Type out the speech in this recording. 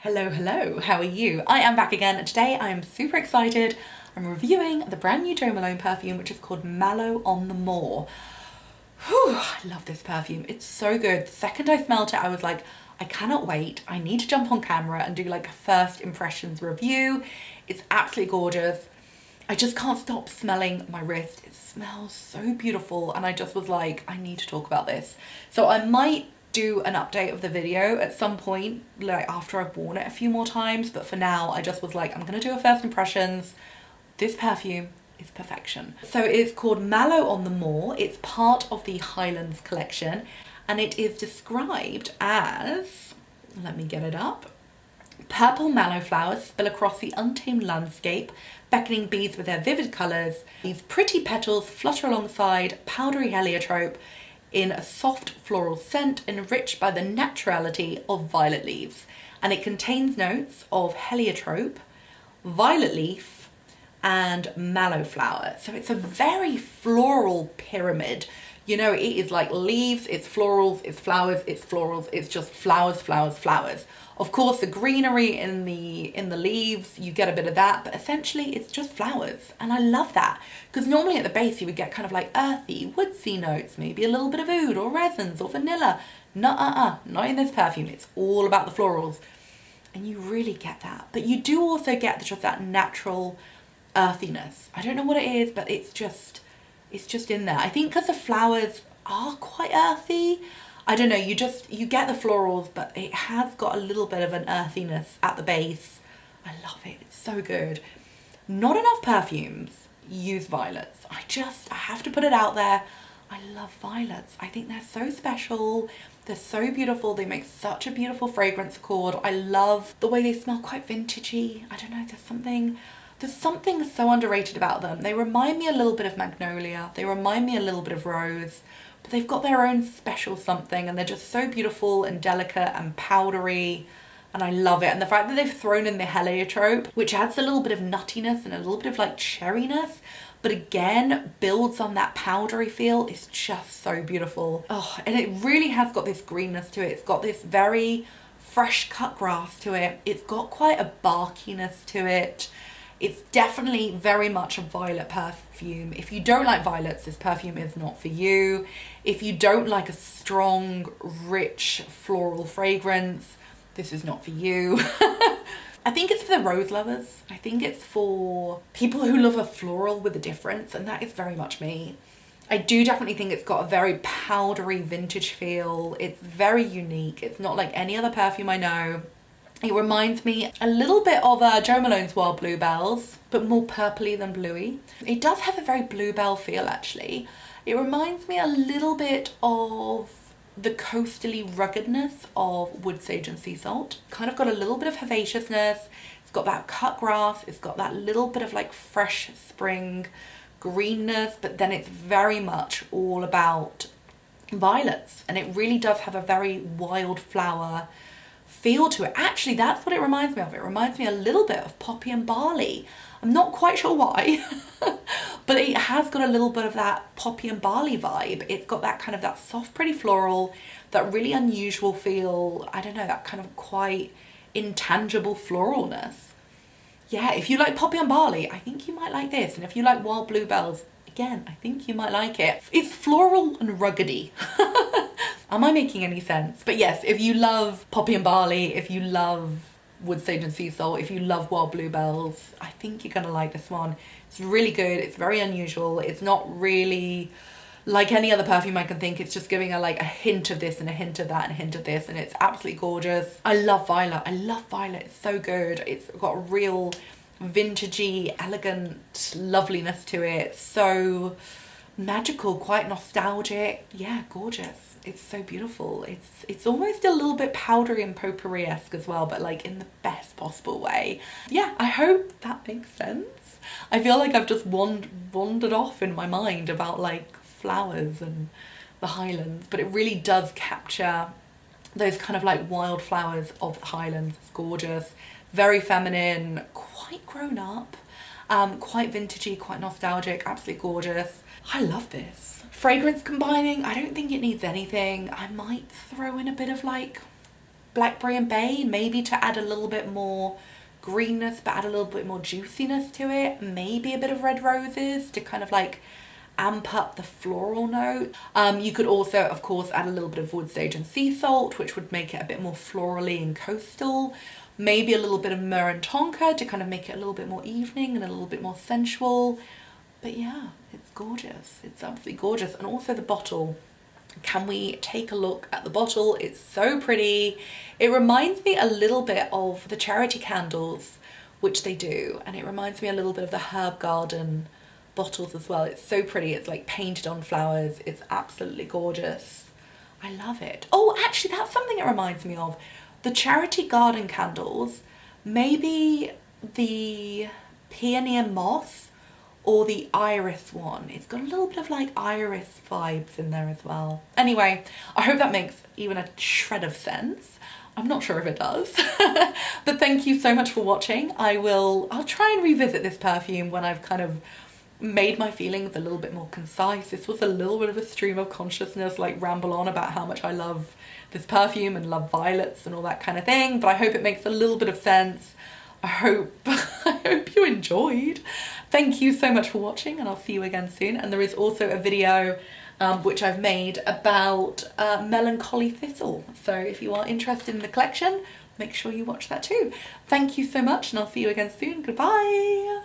Hello, hello, how are you? I am back again and today I am super excited. I'm reviewing the brand new Jo Malone perfume, which is called Mallow on the Moor. Whew, I love this perfume. It's so good. The second I smelled it, I was like, I cannot wait. I need to jump on camera and do like a first impressions review. It's absolutely gorgeous. I just can't stop smelling my wrist. It smells so beautiful and I just was like, I need to talk about this. So I might do an update of the video at some point, like after I've worn it a few more times, but for now I just was like, I'm gonna do a first impressions. This perfume is perfection. So it's called Mallow on the Moor. It's part of the Highlands collection and it is described as, let me get it up, purple mallow flowers spill across the untamed landscape, beckoning bees with their vivid colours. These pretty petals flutter alongside powdery heliotrope in a soft floral scent enriched by the naturality of violet leaves. And it contains notes of heliotrope, violet leaf, and mallow flower. So it's a very floral pyramid. You know, it is like leaves, it's florals, it's flowers, it's florals, it's just flowers, flowers, flowers. Of course, the greenery in the leaves, you get a bit of that, but essentially it's just flowers. And I love that, because normally at the base you would get kind of like earthy, woodsy notes, maybe a little bit of oud or resins or vanilla. Not in this perfume. It's all about the florals. And you really get that. But you do also get just that natural earthiness. I don't know what it is, but it's just in there. I think because the flowers are quite earthy. I don't know, you get the florals, but it has got a little bit of an earthiness at the base. I love it, it's so good. Not enough perfumes use violets. I have to put it out there. I love violets. I think they're so special. They're so beautiful. They make such a beautiful fragrance accord. I love the way they smell, quite vintagey. I don't know, there's something so underrated about them. They remind me a little bit of magnolia. They remind me a little bit of rose. But they've got their own special something and they're just so beautiful and delicate and powdery and I love it. And the fact that they've thrown in the heliotrope, which adds a little bit of nuttiness and a little bit of like cherryness, but again builds on that powdery feel, is just so beautiful. Oh, and it really has got this greenness to it. It's got this very fresh cut grass to it. It's got quite a barkiness to it. It's definitely very much a violet perfume. If you don't like violets, this perfume is not for you. If you don't like a strong, rich floral fragrance, this is not for you. I think it's for the rose lovers. I think it's for people who love a floral with a difference, and that is very much me. I do definitely think it's got a very powdery vintage feel. It's very unique. It's not like any other perfume I know. It reminds me a little bit of Jo Malone's Wild Bluebells, but more purpley than bluey. It does have a very bluebell feel actually. It reminds me a little bit of the coastally ruggedness of wood sage and sea salt. Kind of got a little bit of herbaceousness. It's got that cut grass. It's got that little bit of like fresh spring greenness, but then it's very much all about violets. And it really does have a very wildflower feel to it. Actually, that's what it reminds me of. It reminds me a little bit of poppy and barley. I'm not quite sure why, but it has got a little bit of that poppy and barley vibe. It's got that kind of that soft, pretty floral, that really unusual feel. I don't know, that kind of quite intangible floralness. Yeah, if you like poppy and barley, I think you might like this. And if you like wild bluebells, again, I think you might like it. It's floral and ruggedy. Am I making any sense? But yes, if you love poppy and barley, if you love wood sage and sea salt, if you love wild bluebells, I think you're gonna like this one. It's really good. It's very unusual. It's not really like any other perfume I can think. It's just giving like a hint of this and a hint of that and a hint of this, and it's absolutely gorgeous. I love violet. I love violet. It's so good. It's got a real vintagey, elegant loveliness to it. So magical, quite nostalgic. Yeah, gorgeous. It's so beautiful. It's almost a little bit powdery and potpourri-esque as well, but like in the best possible way. Yeah, I hope that makes sense. I feel like I've just wandered off in my mind about like flowers and the Highlands, but it really does capture those kind of like wildflowers of the Highlands. It's gorgeous, very feminine, quite grown up, quite vintagey, quite nostalgic, absolutely gorgeous. I love this. Fragrance combining, I don't think it needs anything. I might throw in a bit of like blackberry and bay, maybe to add a little bit more greenness but add a little bit more juiciness to it. Maybe a bit of red roses to kind of like amp up the floral note. You could also, of course, add a little bit of wood sage and sea salt, which would make it a bit more florally and coastal. Maybe a little bit of myrrh and tonka to kind of make it a little bit more evening and a little bit more sensual. But yeah, it's gorgeous. It's absolutely gorgeous. And also the bottle. Can we take a look at the bottle? It's so pretty. It reminds me a little bit of the charity candles, which they do. And it reminds me a little bit of the herb garden bottles as well. It's so pretty. It's like painted on flowers. It's absolutely gorgeous. I love it. Oh, actually, that's something it reminds me of. The charity garden candles, maybe the peony and moss or the iris one. It's got a little bit of like iris vibes in there as well. Anyway, I hope that makes even a shred of sense. I'm not sure if it does. But thank you so much for watching. I'll try and revisit this perfume when I've kind of made my feelings a little bit more concise. This was a little bit of a stream of consciousness, like ramble on about how much I love this perfume and love violets and all that kind of thing, but I hope it makes a little bit of sense. I hope you enjoyed. Thank you so much for watching, and I'll see you again soon. And there is also a video which I've made about Melancholy Thistle, so if you are interested in the collection, make sure you watch that too. Thank you so much, and I'll see you again soon. Goodbye.